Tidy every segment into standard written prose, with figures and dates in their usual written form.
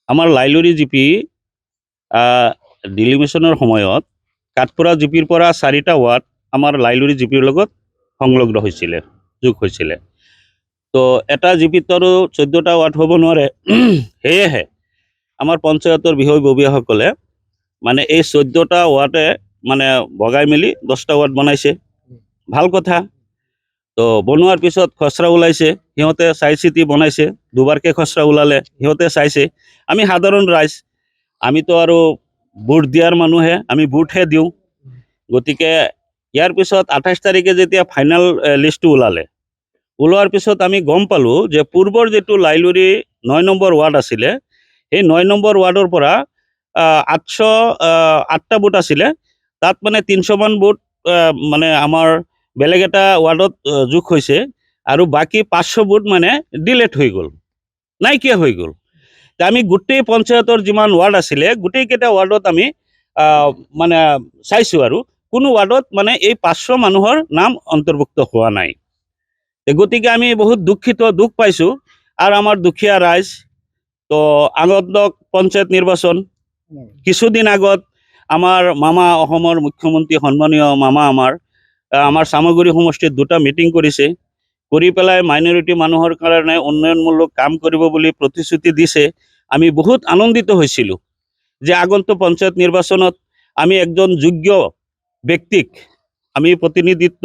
আমাৰ লাইলৰি জিপি ডিলিমিশ্যনৰ সময়ত কাঠপুৰা জিপিৰ পৰা 4টা ৱাৰ্ড আমাৰ লাইলৰি জিপিৰ লগত সংলগ্ন হৈছিলে, যোগ হৈছিলে। তো এটা জিপিত আৰু 14টা ৱাৰ্ড হ'ব নোৱাৰে। সেয়েহে আমাৰ পঞ্চায়তৰ বিষয়ববীয়াসকলে মানে এই 14টা ৱাৰ্ডে মানে ভগাই মেলি 10টা ৱাৰ্ড বনাইছে। ভাল কথা। তো বনোৱাৰ পিছত খচৰা ওলাইছে, সিহঁতে চাই চিতি বনাইছে। দুবাৰকৈ খচৰা ওলালে, সিহঁতে চাইছে। আমি সাধাৰণ ৰাইজ, আমিতো আৰু ভোট দিয়াৰ মানুহে, আমি ভোটহে দিওঁ। গতিকে ইয়াৰ পিছত 28 তাৰিখে যেতিয়া ফাইনেল লিষ্টটো ওলোৱাৰ পিছত আমি গম পালোঁ যে পূৰ্বৰ যিটো লাইলৰি 9 নম্বৰ ৱাৰ্ড আছিলে, সেই 9 নম্বৰ ৱাৰ্ডৰ পৰা 808টা ভোট আছিলে, তাত মানে 300মান ভোট মানে আমাৰ বেলেগ এটা ৱাৰ্ডত যোগ হৈছে, আৰু বাকী 500 ভোট মানে ডিলেট হৈ গ'ল, নাইকিয়া হৈ গ'ল। আমি গোটেই পঞ্চায়তৰ যিমান ৱাৰ্ড আছিলে, গোটেইকেইটা ৱাৰ্ডত আমি মানে চাইছোঁ, আৰু কোনো ৱাৰ্ডত মানে এই 500 মানুহৰ নাম অন্তৰ্ভুক্ত হোৱা নাই। গতিকে আমি বহুত দুখ পাইছোঁ। আৰু আমাৰ দুখীয়া ৰাইজ, তো আগত পঞ্চায়ত নিৰ্বাচন, কিছুদিন আগত আমাৰ মামা, অসমৰ মুখ্যমন্ত্ৰী সন্মানীয় মামা আমাৰ চামগুৰি সমষ্টিত 2টা মিটিং কৰিছে, কৰি পেলাই মাইনৰিটি মানুহৰ কাৰণে উন্নয়নমূলক কাম কৰিব বুলি প্ৰতিশ্ৰুতি দিছে। আমি বহুত আনন্দিত হৈছিলোঁ যে আগন্তুক পঞ্চায়ত নিৰ্বাচনত আমি একজন যোগ্য ব্যক্তিক আমি প্ৰতিনিধিত্ব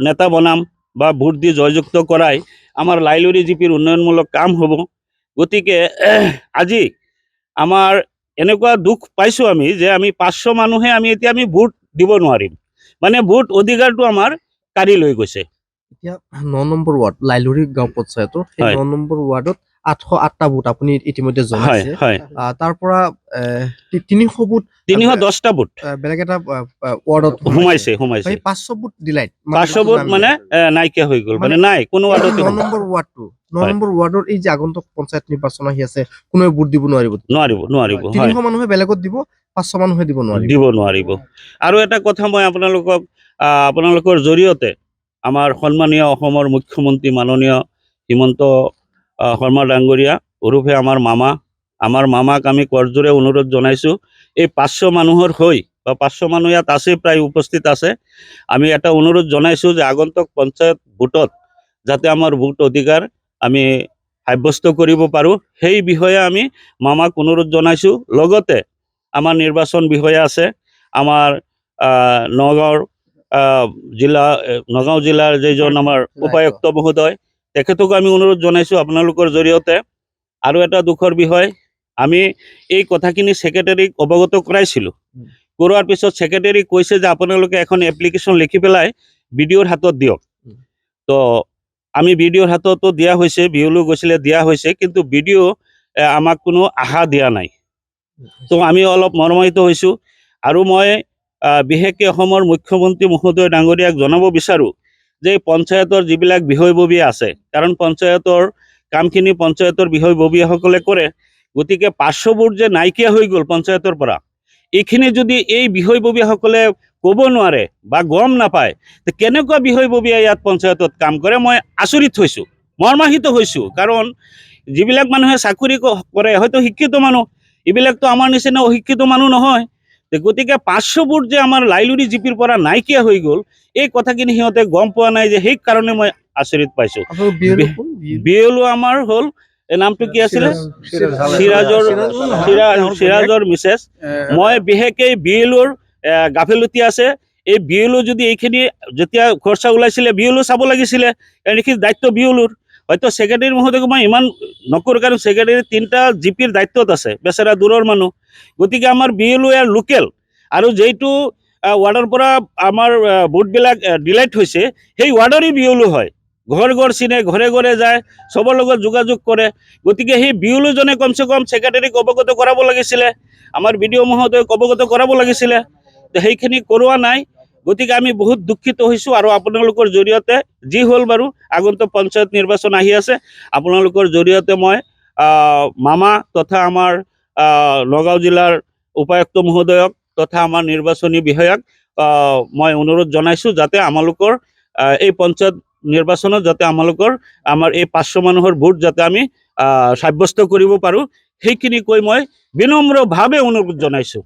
নেতা বনাম বা ভোট দি জয়যুক্ত কৰাই আমাৰ লাইলৰি জিপিৰ উন্নয়নমূলক কাম হ'ব। গতিকে আজি আমাৰ এনেকুৱা দুখ পাইছোঁ আমি যে আমি 500 মানুহে এতিয়া আমি ভোট দিব নোৱাৰিম, মানে ভোট অধিকাৰটো আমাৰ কাঢ়ি লৈ গৈছে। এতিয়া 9 নম্বৰ ৱাৰ্ড লাইলৰি গাঁও পঞ্চায়তৰ সেই 9 নম্বৰ ৱাৰ্ডত 808টা ভোট আপুনি ইতিমধ্যে জনাইছে। তাৰ পৰা 300 ভোট, 310টা ভোট বেলেগ এটা ৱাৰ্ডত সোমাইছে। 500 ভোট ডিলাইট, 500 ভোট মানে নাইকিয়া হৈ গ'ল, মানে নাই কোনো ৱাৰ্ডত। 9 নম্বৰ ৱাৰ্ডটো 9 নম্বৰ ৱাৰ্ডৰ এই যে আগন্তুক পঞ্চায়ত নিৰ্বাচন আহি আছে, কোনোৱে ভোট দিব নোৱাৰিব। 300 মানুহে বেলেগত দিব, 500 মানুহে দিব নোৱাৰিব। আৰু এটা কথা মই আপোনালোকৰ জৰিয়তে আমাৰ সন্মানীয় অসমৰ মুখ্যমন্ত্ৰী মাননীয় হিমন্ত শৰ্মা ডাঙৰীয়া ওৰফে আমাৰ মামাক আমি কৰজোৰে অনুৰোধ জনাইছোঁ, এই 500 মানুহৰ হৈ বা 500 মানুহ ইয়াত আছে, প্ৰায় উপস্থিত আছে। আমি এটা অনুৰোধ জনাইছোঁ যে আগন্তুক পঞ্চায়ত ভোটত যাতে আমাৰ ভোট অধিকাৰ আমি সাব্যস্ত কৰিব পাৰোঁ, সেই বিষয়ে আমি মামাক অনুৰোধ জনাইছোঁ। লগতে আমাৰ নিৰ্বাচন বিষয়া আছে, আমাৰ নগাঁও জিলাৰ যিজন আমাৰ উপায়ুক্ত মহোদয়, তেখেতকো আমি অনুৰোধ জনাইছোঁ আপোনালোকৰ জৰিয়তে। আৰু এটা দুখৰ বিষয়, আমি এই কথাখিনি ছেক্ৰেটাৰীক অৱগত কৰাইছিলোঁ। কৰোৱাৰ পিছত ছেক্ৰেটাৰী কৈছে যে আপোনালোকে এখন এপ্লিকেশ্যন লিখি পেলাই BDOৰ হাতত দিয়ক। তো আমি BDOৰ হাততো দিয়া হৈছে, বিয়লৈ গৈছিলে দিয়া হৈছে, কিন্তু BDO আমাক কোনো আশা দিয়া নাই। তো আমি অলপ মৰ্মাহিত হৈছোঁ। আৰু মই বিশেষকৈ অসমৰ মুখ্যমন্ত্ৰী মহোদয় ডাঙৰীয়াক জনাব বিচাৰোঁ যে পঞ্চায়তৰ যিবিলাক বিষয়ববীয়া আছে, কাৰণ পঞ্চায়তৰ কামখিনি পঞ্চায়তৰ বিষয়ববীয়াসকলে কৰে, গতিকে 500 ভোট যে নাইকিয়া হৈ গ'ল পঞ্চায়তৰ পৰা, এইখিনি যদি এই বিষয়ববীয়াসকলে ক'ব নোৱাৰে বা গম নাপায়, তো কেনেকুৱা বিষয়ববীয়া ইয়াত পঞ্চায়তত কাম কৰে, মই আচৰিত হৈছোঁ, মৰ্মাহিত হৈছোঁ। কাৰণ যিবিলাক মানুহে চাকৰি কৰে হয়তো শিক্ষিত মানুহ, এইবিলাকতো আমাৰ নিচিনা অশিক্ষিত মানুহ নহয়। গতিকে 500 ভোট যে আমাৰ লাইলৰি জিপিৰ পৰা নাইকিয়া হৈ গ'ল, এই কথাখিনি সিহঁতে গম পোৱা নাই, যে সেইকাৰণে মই আচৰিত পাইছোঁ। BLO আমাৰ হ'ল, নামটো কি আছিলে, চিৰাজৰ মিছেছ। মই বিশেষকৈ BLOৰ গাফিলতি আছে। এই BLO যদি এইখিনি যেতিয়া খৰচা ওলাইছিলে, BLO চাব লাগিছিলে, কাৰণ এইখিনি দায়িত্ব BLOৰ। হয়তো ছেক্ৰেটাৰী মহোদয়ক মই ইমান নকৰোঁ, কাৰণ ছেক্ৰেটাৰী 3টা জিপিৰ দায়িত্বত আছে, বেচেৰা দূৰৰ মানুহ। গতিকে আমাৰ BLO ইয়াৰ লোকেল, আৰু যেইটো ৱাৰ্ডৰ পৰা আমাৰ ভোটবিলাক ডিলাইট হৈছে, সেই ৱাৰ্ডৰে BLO হয়। ঘৰ চিনে, ঘৰে যায়, চবৰ লগত যোগাযোগ কৰে। গতিকে সেই BLO জনে কমচে কম ছেক্ৰেটাৰীক অৱগত কৰাব লাগিছিলে, আমাৰ BDO মহোদয়ক অৱগত কৰাব লাগিছিলে। সেইখিনি কৰোৱা নাই। গতিকে আমি বহুত দুখিত হৈছোঁ। আৰু আপোনালোকৰ জৰিয়তে যি হ'ল বাৰু, আগন্তুক পঞ্চায়ত নিৰ্বাচন আহি আছে, আপোনালোকৰ জৰিয়তে মই মামা তথা আমাৰ নগাঁও জিলাৰ উপায়ুক্ত মহোদয়ক তথা আমাৰ নিৰ্বাচনী বিষয়াক মই অনুৰোধ জনাইছোঁ, যাতে আমালোকৰ এই পঞ্চায়ত নিৰ্বাচনত যাতে আমাৰ এই 500 মানুহৰ ভোট যাতে আমি সাব্যস্ত কৰিব পাৰোঁ, সেইখিনি কৈ মই বিনম্ৰভাৱে অনুৰোধ জনাইছোঁ।